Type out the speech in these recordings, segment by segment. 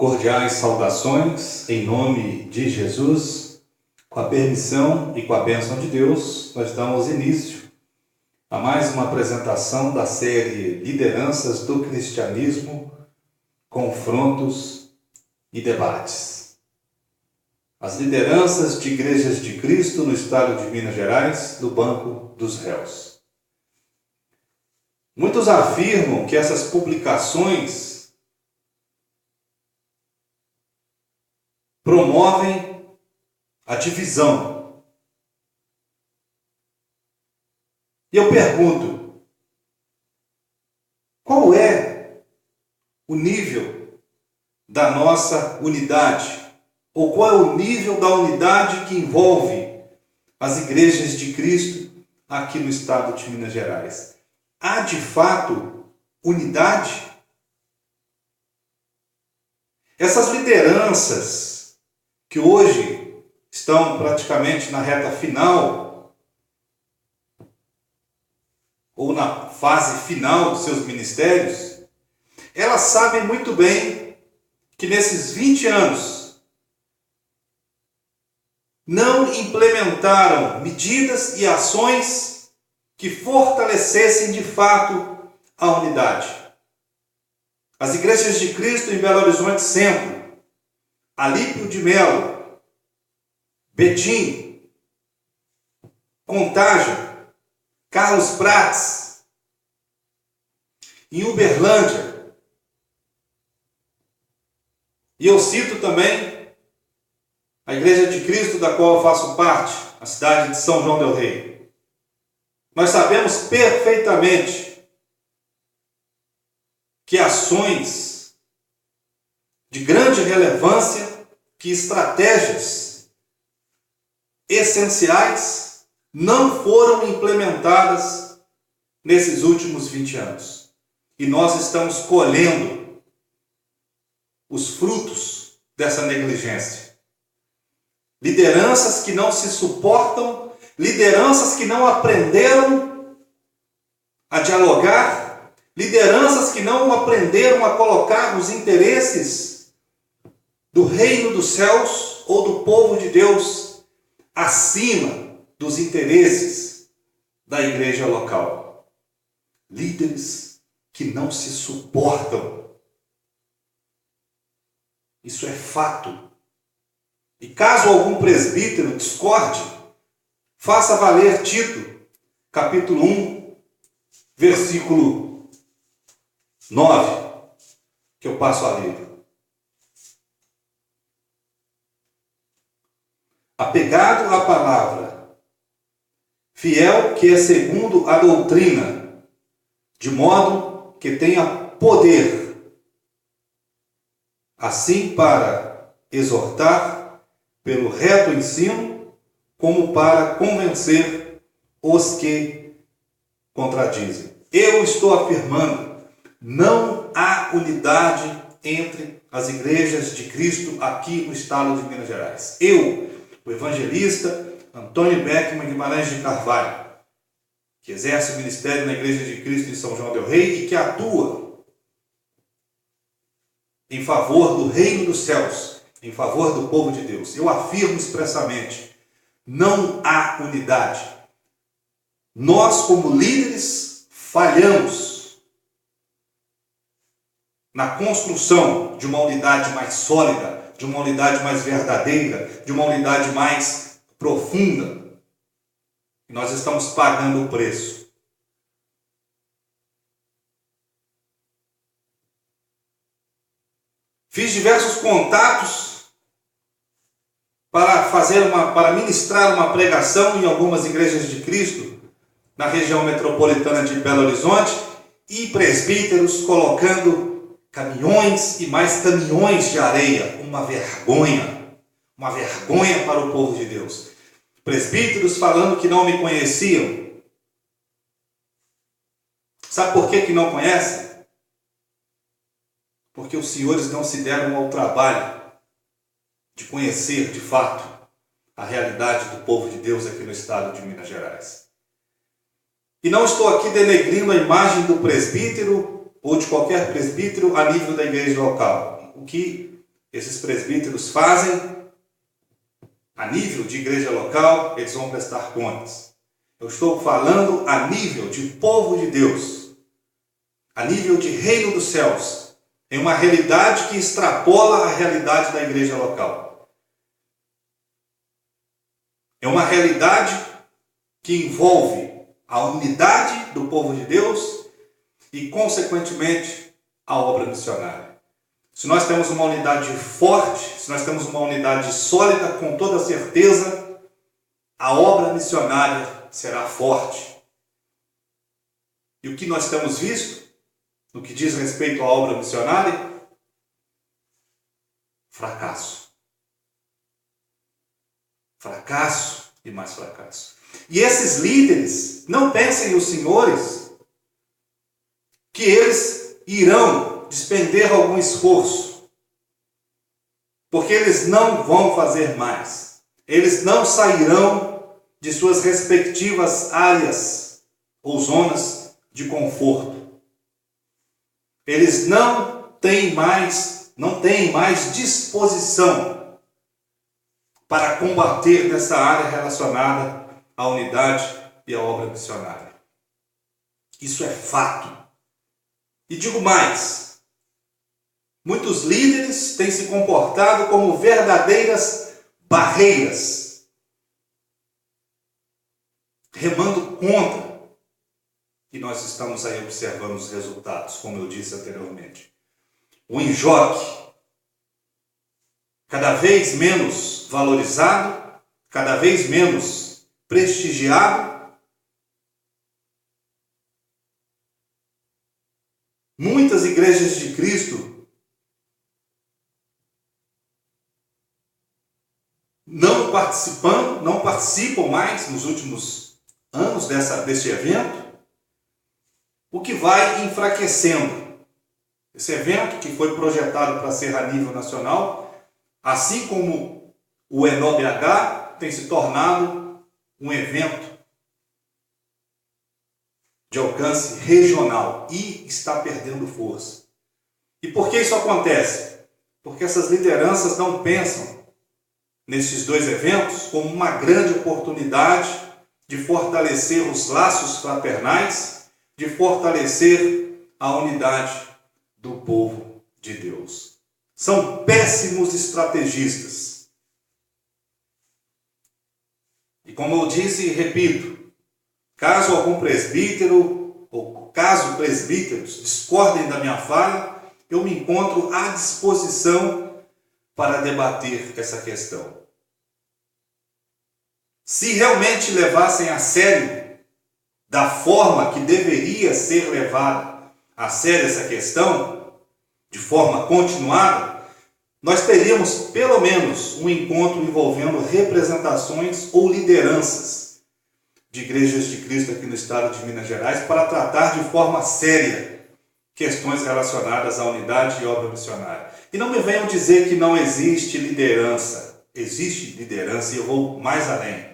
Cordiais saudações em nome de Jesus, com a permissão e com a bênção de Deus, nós damos início a mais uma apresentação da série Lideranças do Cristianismo, Confrontos e Debates. As lideranças de igrejas de Cristo no estado de Minas Gerais, do Banco dos Réus. Muitos afirmam que essas publicações promovem a divisão. E eu pergunto, qual é o nível da nossa unidade? Ou qual é o nível da unidade que envolve as igrejas de Cristo aqui no estado de Minas Gerais? Há de fato unidade? Essas lideranças que hoje estão praticamente na reta final ou na fase final dos seus ministérios, elas sabem muito bem que nesses 20 anos não implementaram medidas e ações que fortalecessem de fato a unidade. As igrejas de Cristo em Belo Horizonte Centro, Alípio de Melo, Betim, Contagem, Carlos Prates, em Uberlândia. E eu cito também a Igreja de Cristo, da qual eu faço parte, a cidade de São João del Rei. Nós sabemos perfeitamente que ações de grande relevância, que estratégias essenciais não foram implementadas nesses últimos 20 anos. E nós estamos colhendo os frutos dessa negligência. Lideranças que não se suportam, lideranças que não aprenderam a dialogar, lideranças que não aprenderam a colocar os interesses do reino dos céus ou do povo de Deus acima dos interesses da igreja local. Líderes que não se suportam. Isso é fato. E caso algum presbítero discorde, faça valer Tito, capítulo 1, versículo 9, que eu passo a ler. Apegado à palavra, fiel que é segundo a doutrina, de modo que tenha poder, assim para exortar pelo reto ensino, como para convencer os que contradizem. Eu estou afirmando, não há unidade entre as igrejas de Cristo aqui no estado de Minas Gerais. O evangelista Antônio Beckman Guimarães de Carvalho, que exerce o ministério na Igreja de Cristo em São João del Rei e que atua em favor do reino dos céus, em favor do povo de Deus. Eu afirmo expressamente, não há unidade. Nós, como líderes, falhamos na construção de uma unidade mais sólida, de uma unidade mais verdadeira, de uma unidade mais profunda. E nós estamos pagando o preço. Fiz diversos contatos para ministrar uma pregação em algumas igrejas de Cristo na região metropolitana de Belo Horizonte e presbíteros colocando caminhões e mais caminhões de areia, uma vergonha para o povo de Deus. Presbíteros falando que não me conheciam. Sabe por que não conhecem? Porque os senhores não se deram ao trabalho de conhecer de fato a realidade do povo de Deus aqui no estado de Minas Gerais. E não estou aqui denegrindo a imagem do presbítero ou de qualquer presbítero a nível da igreja local. O que esses presbíteros fazem a nível de igreja local, eles vão prestar contas. Eu estou falando a nível de povo de Deus, a nível de reino dos céus, em uma realidade que extrapola a realidade da igreja local. É uma realidade que envolve a unidade do povo de Deus e, consequentemente, a obra missionária. Se nós temos uma unidade forte, se nós temos uma unidade sólida, com toda certeza, a obra missionária será forte. E o que nós temos visto, no que diz respeito à obra missionária? Fracasso. Fracasso e mais fracasso. E esses líderes, não pensem os senhores que eles irão despender algum esforço, porque eles não vão fazer mais. Eles não sairão de suas respectivas áreas ou zonas de conforto. Eles não têm mais disposição para combater nessa área relacionada à unidade e à obra missionária. Isso é fato. E digo mais, muitos líderes têm se comportado como verdadeiras barreiras, remando contra. E nós estamos aí observando os resultados, como eu disse anteriormente. O enjoque, cada vez menos valorizado, cada vez menos prestigiado. Muitas igrejas de Cristo não participam mais nos últimos anos deste evento, o que vai enfraquecendo. Esse evento, que foi projetado para ser a nível nacional, assim como o ENOBH, tem se tornado um evento de alcance regional e está perdendo força. E por que isso acontece? Porque essas lideranças não pensam nesses dois eventos como uma grande oportunidade de fortalecer os laços fraternais, de fortalecer a unidade do povo de Deus. São péssimos estrategistas. E como eu disse e repito, caso algum presbítero ou caso presbíteros discordem da minha fala, eu me encontro à disposição para debater essa questão. Se realmente levassem a sério, da forma que deveria ser levada a sério essa questão, de forma continuada, nós teríamos pelo menos um encontro envolvendo representações ou lideranças de igrejas de Cristo aqui no estado de Minas Gerais para tratar de forma séria questões relacionadas à unidade e obra missionária. E não me venham dizer que não existe liderança. Existe liderança e eu vou mais além.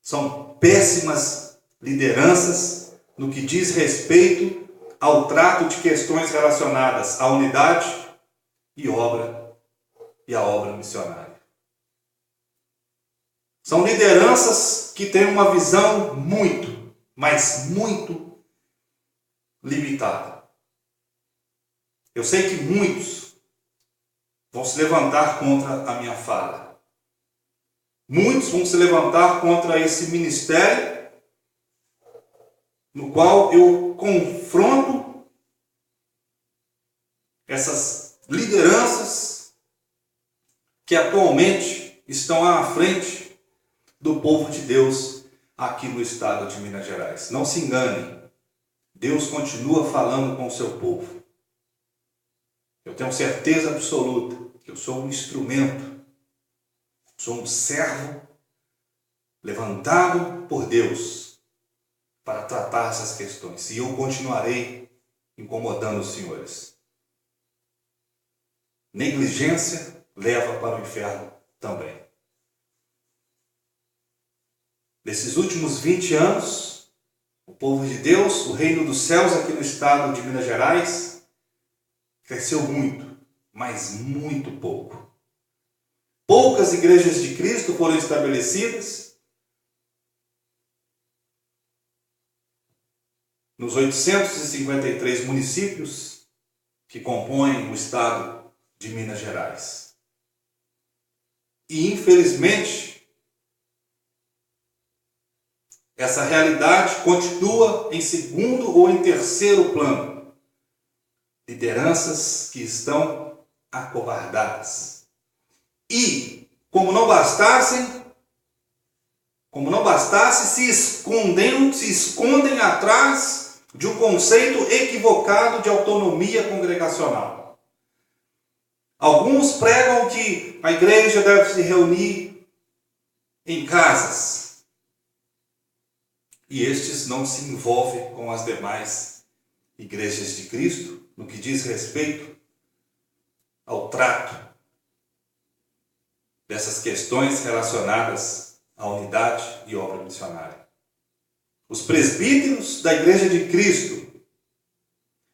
São péssimas lideranças no que diz respeito ao trato de questões relacionadas à unidade e à obra missionária. São lideranças que têm uma visão muito, mas muito limitada. Eu sei que muitos vão se levantar contra a minha fala. Muitos vão se levantar contra esse ministério no qual eu confronto essas lideranças que atualmente estão à frente do povo de Deus aqui no estado de Minas Gerais. Não se enganem, Deus continua falando com o seu povo. Eu tenho certeza absoluta que eu sou um instrumento, sou um servo levantado por Deus para tratar essas questões. E eu continuarei incomodando os senhores. Negligência leva para o inferno também. Nesses últimos 20 anos, o povo de Deus, o reino dos céus aqui no estado de Minas Gerais, cresceu muito, mas muito pouco. Poucas igrejas de Cristo foram estabelecidas. Nos 853 municípios que compõem o estado de Minas Gerais. E, infelizmente, essa realidade continua em segundo ou em terceiro plano. Lideranças que estão acovardadas. E, como não bastasse, se escondem atrás de um conceito equivocado de autonomia congregacional. Alguns pregam que a igreja deve se reunir em casas. E estes não se envolvem com as demais igrejas de Cristo no que diz respeito ao trato dessas questões relacionadas à unidade e obra missionária. Os presbíteros da Igreja de Cristo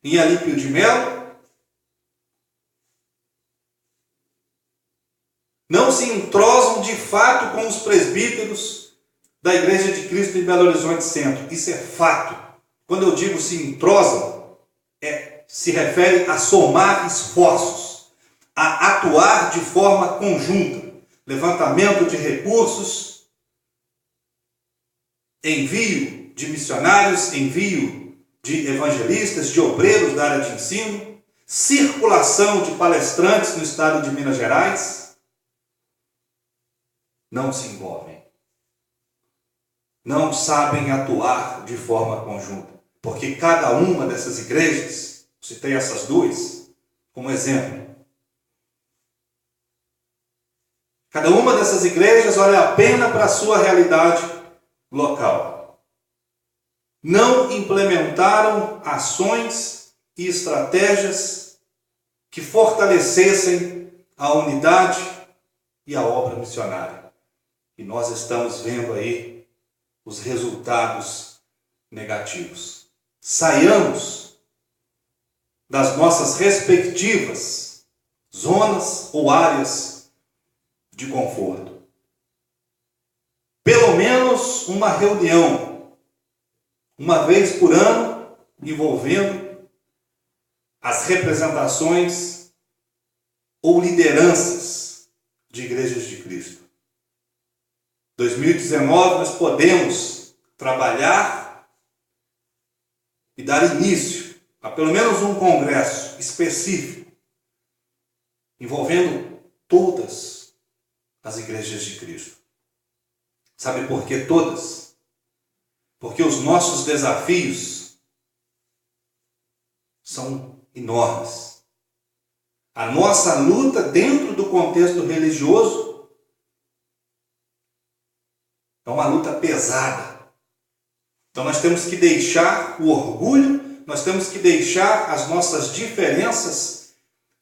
em Alípio de Melo não se entrosam de fato com os presbíteros da Igreja de Cristo em Belo Horizonte Centro. Isso é fato. Quando eu digo se entrosam, se refere a somar esforços, a atuar de forma conjunta, levantamento de recursos, envio de missionários, envio de evangelistas, de obreiros da área de ensino, circulação de palestrantes no estado de Minas Gerais. Não se envolvem. Não sabem atuar de forma conjunta. Porque cada uma dessas igrejas, citei essas duas como exemplo, cada uma dessas igrejas olha apenas para a sua realidade local. Não implementaram ações e estratégias que fortalecessem a unidade e a obra missionária. E nós estamos vendo aí os resultados negativos. Saiamos das nossas respectivas zonas ou áreas de conforto. Pelo menos uma reunião, uma vez por ano, envolvendo as representações ou lideranças de igrejas de Cristo. 2019 nós podemos trabalhar e dar início a pelo menos um congresso específico envolvendo todas as igrejas de Cristo. Sabe por que todas? Porque os nossos desafios são enormes. A nossa luta dentro do contexto religioso é uma luta pesada. Então nós temos que deixar o orgulho, nós temos que deixar as nossas diferenças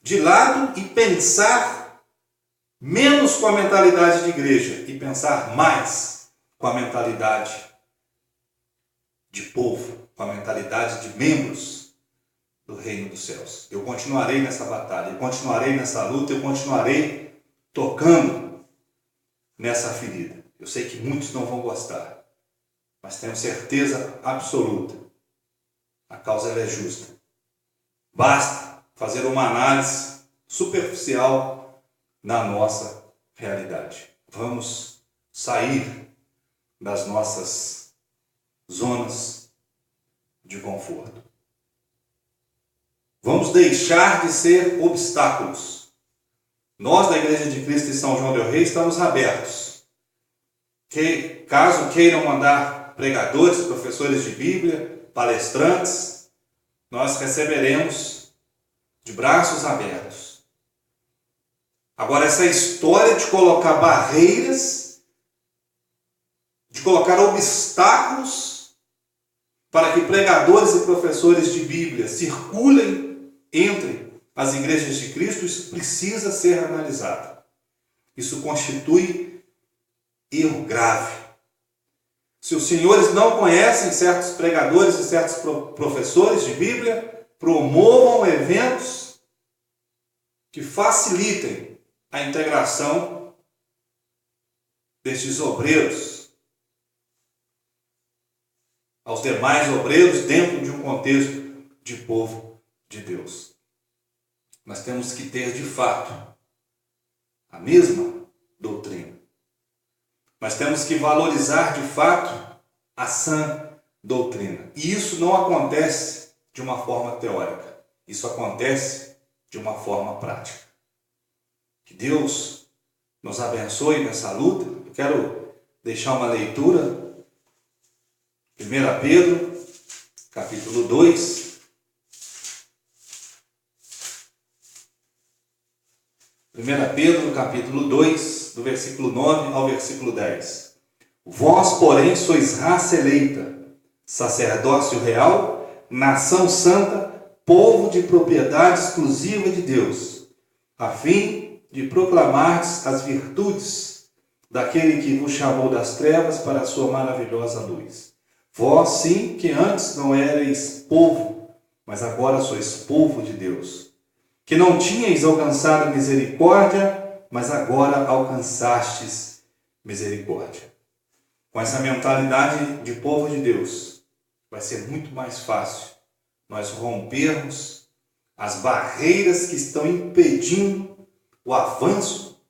de lado e pensar menos com a mentalidade de igreja e pensar mais com a mentalidade de povo, com a mentalidade de membros do reino dos céus. Eu continuarei nessa batalha, eu continuarei nessa luta, eu continuarei tocando nessa ferida. Eu sei que muitos não vão gostar, mas tenho certeza absoluta, a causa é justa. Basta fazer uma análise superficial na nossa realidade. Vamos sair das nossas zonas de conforto. Vamos deixar de ser obstáculos. Nós da Igreja de Cristo em São João del Rei estamos abertos. Caso queiram mandar pregadores, professores de Bíblia, palestrantes, nós receberemos de braços abertos. Agora, essa história de colocar barreiras, de colocar obstáculos para que pregadores e professores de Bíblia circulem entre as igrejas de Cristo, isso precisa ser analisado. Isso constitui erro grave. Se os senhores não conhecem certos pregadores e certos professores de Bíblia, promovam eventos que facilitem a integração destes obreiros aos demais obreiros dentro de um contexto de povo de Deus. Nós temos que ter de fato a mesma doutrina. Nós temos que valorizar de fato a sã doutrina. E isso não acontece de uma forma teórica. Isso acontece de uma forma prática. Que Deus nos abençoe nessa luta. Eu quero deixar uma leitura. 1 Pedro, capítulo 2. 1 Pedro, capítulo 2, do versículo 9 ao versículo 10. Vós, porém, sois raça eleita, sacerdócio real, nação santa, povo de propriedade exclusiva de Deus, a fim de proclamardes as virtudes daquele que vos chamou das trevas para a sua maravilhosa luz. Vós, sim, que antes não erais povo, mas agora sois povo de Deus. Que não tinhais alcançado misericórdia, mas agora alcançastes misericórdia. Com essa mentalidade de povo de Deus, vai ser muito mais fácil nós rompermos as barreiras que estão impedindo o avanço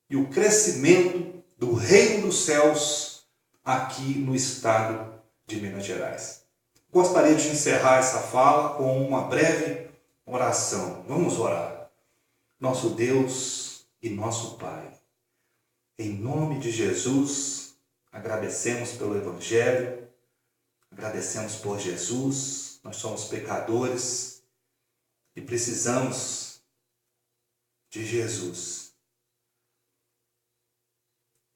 e o crescimento do reino dos céus aqui no estado de Minas Gerais. Gostaria de encerrar essa fala com uma breve oração. Vamos orar. Nosso Deus e nosso Pai, em nome de Jesus, agradecemos pelo Evangelho, agradecemos por Jesus. Nós somos pecadores e precisamos de Jesus.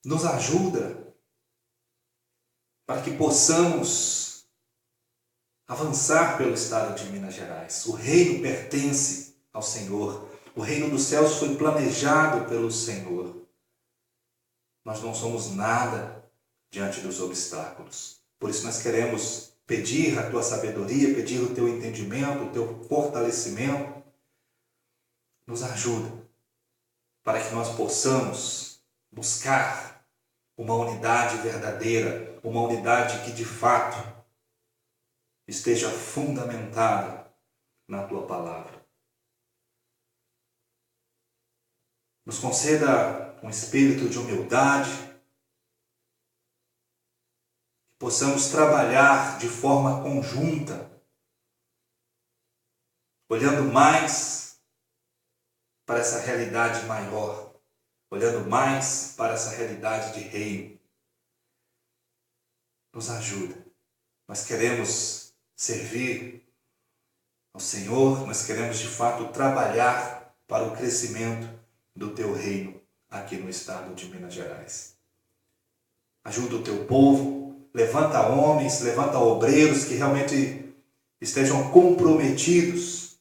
Nos ajuda para que possamos avançar pelo estado de Minas Gerais. O reino pertence ao Senhor. O reino dos céus foi planejado pelo Senhor. Nós não somos nada diante dos obstáculos. Por isso nós queremos pedir a tua sabedoria, pedir o teu entendimento, o teu fortalecimento. Nos ajuda para que nós possamos buscar uma unidade verdadeira, uma unidade que de fato esteja fundamentada na tua palavra. Nos conceda um espírito de humildade, que possamos trabalhar de forma conjunta, olhando mais para essa realidade maior, olhando mais para essa realidade de reino. Nos ajuda. Nós queremos servir ao Senhor, nós queremos de fato trabalhar para o crescimento do teu reino aqui no estado de Minas Gerais. Ajuda o teu povo, levanta homens, levanta obreiros que realmente estejam comprometidos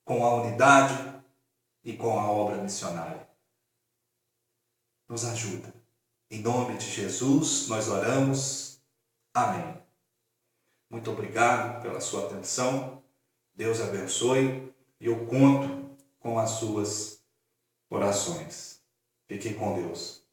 com a unidade e com a obra missionária. Nos ajuda. Em nome de Jesus nós oramos. Amém. Muito obrigado pela sua atenção. Deus abençoe e eu conto com as suas orações. Fiquem com Deus.